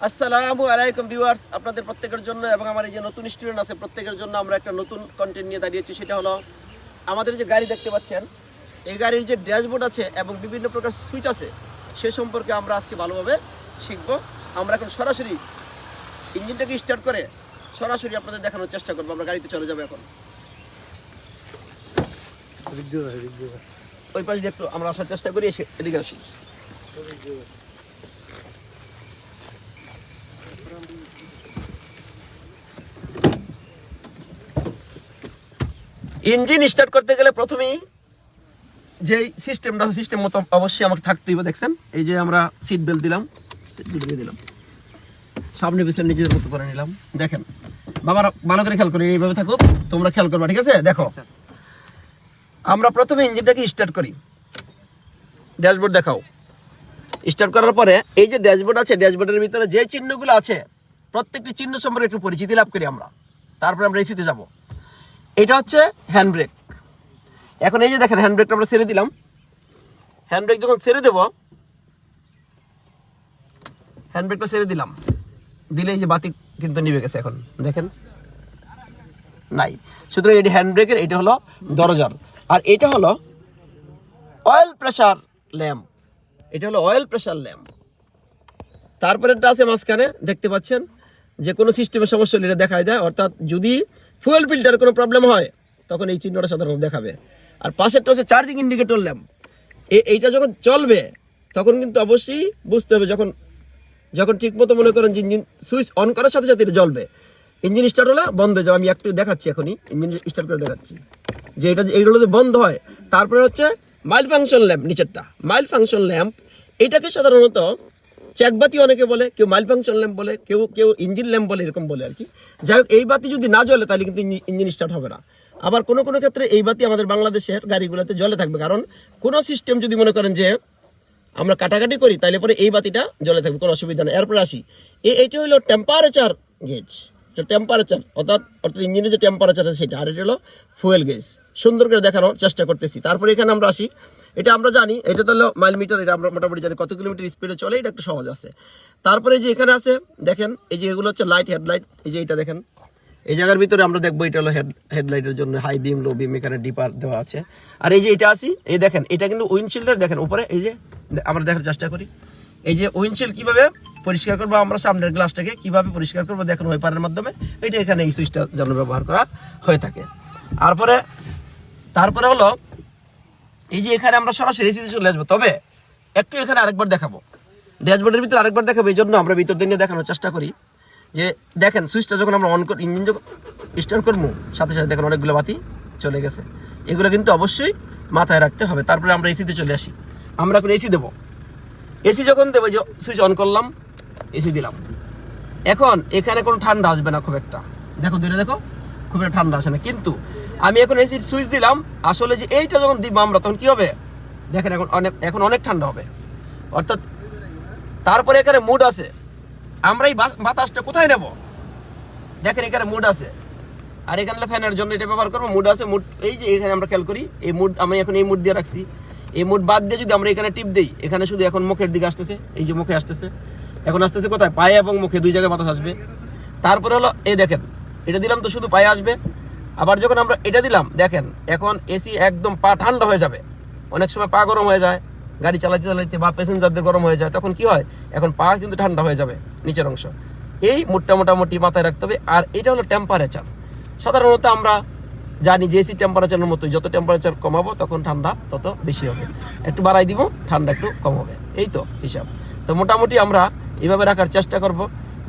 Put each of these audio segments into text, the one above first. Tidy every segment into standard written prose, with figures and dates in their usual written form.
আসসালামু আলাইকুম ভিউয়ার্স, আপনাদের প্রত্যেকের জন্য এবং আমার এই যে নতুন স্টুডেন্ট আছে প্রত্যেকের জন্য আমরা একটা নতুন কন্টেন্ট নিয়ে দাঁড়িয়েছি। সেটা হলো আমাদের যে গাড়ি দেখতে পাচ্ছেন, এই গাড়ির যে ড্যাশবোর্ড আছে এবং বিভিন্ন প্রকার সুইচ আছে সে সম্পর্কে আমরা আজকে ভালোভাবে শিখব। আমরা এখন সরাসরি ইঞ্জিনটাকে স্টার্ট করে সরাসরি আপনাদের দেখানোর চেষ্টা করবো। আমরা গাড়িতে চলে যাবো এখন। ওই পাশ দিয়ে একটু আমরা আসার চেষ্টা করি, এদিকে আসি। ইঞ্জিন স্টার্ট করতে গেলে প্রথমেই যে সিস্টেমটা সিস্টেম মতো অবশ্যই আমাকে থাকতে হবে। দেখছেন, এই যে আমরা সিট বেল্ট দিলাম, সিট বেল্ট দিয়ে দিলাম, সামনে পিছনে নিজেদের মতো করে নিলাম। দেখেন বাবার ভালো করে খেয়াল করে, এইভাবে থাকুক, তোমরা খেয়াল করবা, ঠিক আছে? দেখো, আমরা প্রথমে ইঞ্জিনটাকে স্টার্ট করি। ড্যাশবোর্ড দেখাও। স্টার্ট করার পরে এই যে ড্যাশবোর্ড আছে, ড্যাশবোর্ডের ভিতরে যে চিহ্নগুলো আছে প্রত্যেকটি চিহ্ন সম্পর্কে একটু পরিচিতি লাভ করি আমরা। তারপরে আমরা এসিতে যাব। এটা হচ্ছে হ্যান্ড ব্রেক। এখন এই যে দেখেন, হ্যান্ড ব্রেকটা আমরা ছেড়ে দিলাম। হ্যান্ড ব্রেক যখন ছেড়ে দেব, হ্যান্ড ব্রেকটা ছেড়ে দিলাম, দিলে এই যে বাতি কিন্তু নিভে গেছে। এখন দেখেন নাই। সুতরাং এটি হ্যান্ড ব্রেকের, এটা হলো দরজার, আর এটা হলো অয়েল প্রেসার ল্যাম্প। এটা হলো অয়েল প্রেসার ল্যাম্প। তারপরে একটা আছে মাঝখানে, দেখতে পাচ্ছেন, যে কোনো সিস্টেমের সমস্যা হলে এটা দেখায় দেয়। অর্থাৎ যদি ফুয়েল ফিল্টার কোনো প্রবলেম হয় তখন এই চিহ্নটা সাধারণত দেখাবে। আর পাশেরটা হচ্ছে চার্জিং ইন্ডিকেটর ল্যাম্প। এইটা যখন চলবে তখন কিন্তু অবশ্যই বুঝতে হবে, যখন যখন ঠিকমতো মনে করেন যে ইঞ্জিন সুইচ অন করার সাথে সাথে এটা জ্বলবে। ইঞ্জিন স্টার্ট হলে বন্ধ হয়ে যাবে। আমি একটু দেখাচ্ছি, এখনই ইঞ্জিন স্টার্ট করে দেখাচ্ছি যে এইগুলো যদি বন্ধ হয়। তারপরে হচ্ছে মাইল্ড ফাংশন ল্যাম্প, নিচেরটা মাইল্ড ফাংশন ল্যাম্প। এটাকে সাধারণত চেকবাতি অনেকে বলে, কেউ মাইল্ড ফাংশন ল্যাম্প বলে, কেউ ইঞ্জিন ল্যাম্প বলে, এরকম বলে আর কি। যাই হোক, এই বাতি যদি না জ্বলে তাহলে কিন্তু ইঞ্জিন স্টার্ট হবে না। আবার কোনো কোনো ক্ষেত্রে এই বাতি আমাদের বাংলাদেশের গাড়িগুলোতে জ্বলে থাকবে, কারণ কোনো সিস্টেম যদি মনে করেন যে আমরা কাটাকাটি করি তাহলে পরে এই বাতিটা জ্বলে থাকবে, কোনো অসুবিধা নেই। এরপরে আসি, এইটা হলো টেম্পারেচার গেজ। টেম্পারেচার অর্থাৎ ইঞ্জিনের যে টেম্পারেচার আছে সেটা, আর এটা হলো ফুয়েল গেজ। সুন্দর করে দেখানোর চেষ্টা করতেছি। তারপরে এখানে আমরা আসি, এটা আমরা জানি, এটা তো হলো মাইল মিটার। এটা আমরা মোটামুটি জানি কত কিলোমিটার স্পিডে চলে, এটা একটু সহজ আছে। তারপরে যে এখানে আছে দেখেন, এই যে এগুলো হচ্ছে লাইট, হেডলাইট। এই যে এটা দেখেন, এই জায়গার ভিতরে আমরা দেখবো এটা হলো হেডলাইটের জন্য হাই বিম, লো বিম, এখানে ডিপার দেওয়া আছে। আর এই যে এটা আসি, এই দেখেন, এটা কিন্তু উইন্ডশিল্ডের দেখেন উপরে। এই যে আমরা দেখার চেষ্টা করি, এই যে উইন্ডশিল্ড কিভাবে পরিষ্কার করবো, আমরা সামনের গ্লাসটাকে কিভাবে পরিষ্কার করবো দেখেন ওয়াইপারের মাধ্যমে। এটা এখানে এই সুইচটা যেন ব্যবহার করা হয়ে থাকে। তারপরে হলো এই যে এখানে আমরা সরাসরি এসিতে চলে আসবো। তবে একটু এখানে আরেকবার দেখাবো, ড্যাশবোর্ডের ভিতরে আরেকবার দেখাবো। এই জন্য আমরা ভিতর দিয়ে দেখানোর চেষ্টা করি যে দেখেন, সুইচটা যখন আমরা অন করি, ইঞ্জিন যখন স্টার্ট করবো সাথে সাথে দেখেন অনেকগুলো বাতি চলে গেছে। এগুলো কিন্তু অবশ্যই মাথায় রাখতে হবে। তারপরে আমরা এসিতে চলে আসি। আমরা এখন এসি দেবো। এসি যখন দেবো, যে সুইচ অন করলাম, এসি দিলাম। এখন এখানে কোনো ঠান্ডা আসবে না খুব একটা। দেখো দূরে দেখো, খুব একটা ঠান্ডা আসে না। কিন্তু আমি এখন এসির সুইচ দিলাম, আসলে যে এইটা যখন দিব আমরা তখন কি হবে দেখেন, এখন অনেক ঠান্ডা হবে। অর্থাৎ তারপরে এখানে মুড আছে, আমরা এই বাতাসটা কোথায় নেব দেখেন, এখানে মুড আছে। আর এখানে ফ্যানের জন্য এটা ব্যবহার করবো, মুড আছে। মুড এই যে এখানে আমরা খেয়াল করি, এই মুড আমি এখন এই মুড দিয়ে রাখছি। এই মুড বাদ দিয়ে যদি আমরা এখানে টিপ দিই, এখানে শুধু এখন মুখের দিকে আসতেছে, এই যে মুখে আসতেছে। এখন আসতেছে কোথায়, পায়ে এবং মুখে, দুই জায়গায় বাতাস আসবে। তারপরে হলো এই দেখেন, এটা দিলাম তো শুধু পায়ে আসবে। আবার যখন আমরা এটা দিলাম দেখেন, এখন এসি একদম পা ঠান্ডা হয়ে যাবে। অনেক সময় পা গরম হয়ে যায় গাড়ি চালাইতে চালাইতে, বা প্যাসেঞ্জারদের গরম হয়ে যায়, তখন কি হয়, এখন পা কিন্তু ঠান্ডা হয়ে যাবে নিচের অংশ। এই মুডটা মোটামুটি মাথায় রাখতে হবে। আর এটা হলো টেম্পারেচার। সাধারণত আমরা জানি যে এসি টেম্পারেচারের মতোই, যত টেম্পারেচার কমাবো তখন ঠান্ডা তত বেশি হবে, একটু বাড়াই দিব ঠান্ডা একটু কম হবে, এই তো হিসাব। তো মোটামুটি আমরা এইভাবে রাখার চেষ্টা করব।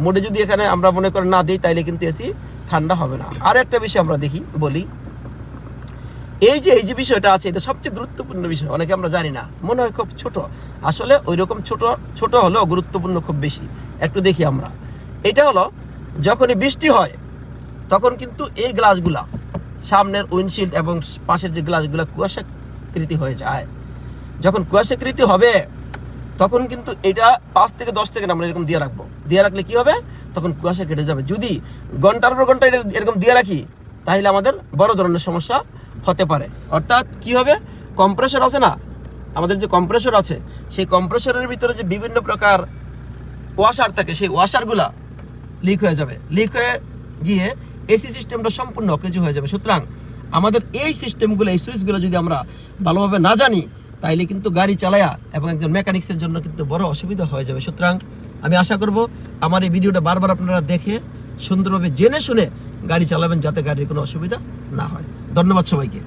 মুডে যদি এখানে আমরা মনে করে না দিই তাইলে কিন্তু এসি ঠান্ডা হবে না। আর একটা বিষয় আমরা বলি, এই যে বিষয়টা আছে, এটা সবচেয়ে গুরুত্বপূর্ণ বিষয়। অনেকে আমরা জানি না, মনে হয় খুব ছোট, আসলে ওই রকম ছোট হলেও গুরুত্বপূর্ণ খুব বেশি। একটু দেখি আমরা, এটা হলো যখনই বৃষ্টি হয় তখন কিন্তু এই গ্লাসগুলা, সামনের উইন্ডশিল্ড এবং পাশের যে গ্লাসগুলা কুয়াশাকৃতি হয়ে যায়। যখন কুয়াশাকৃতি হবে তখন কিন্তু এটা 5 থেকে 10 সেকেন্ড আমরা এরকম দিয়ে রাখবো। দিয়ে রাখলে কি হবে, তখন কুয়াশা কেটে যাবে। যদি ঘন্টার পর ঘন্টা এরকম দিয়ে রাখি তাহলে আমাদের বড় ধরনের সমস্যা হতে পারে। অর্থাৎ কি হবে, কম্প্রেসর আছে না, আমাদের যে কম্প্রেসর আছে, সেই কম্প্রেসরের ভিতরে যে বিভিন্ন প্রকার ওয়াশার থাকে, সেই ওয়াশারগুলা লিক হয়ে যাবে, লিক হয়ে গিয়ে এসি সিস্টেমটা সম্পূর্ণ অকেজো হয়ে যাবে। সুতরাং আমাদের এই সিস্টেমগুলো, এই সুইচগুলো যদি আমরা ভালোভাবে না জানি, তাইলে কিন্তু গাড়ি চালায়া এবং একজন মেকানিক্সের জন্য কিন্তু বড় অসুবিধা হয়ে যাবে। সুতরাং আমি আশা করব আমার এই ভিডিওটা বারবার আপনারা দেখে সুন্দরভাবে জেনে শুনে গাড়ি চালাবেন, যাতে গাড়ির কোনো অসুবিধা না হয়। ধন্যবাদ সবাইকে।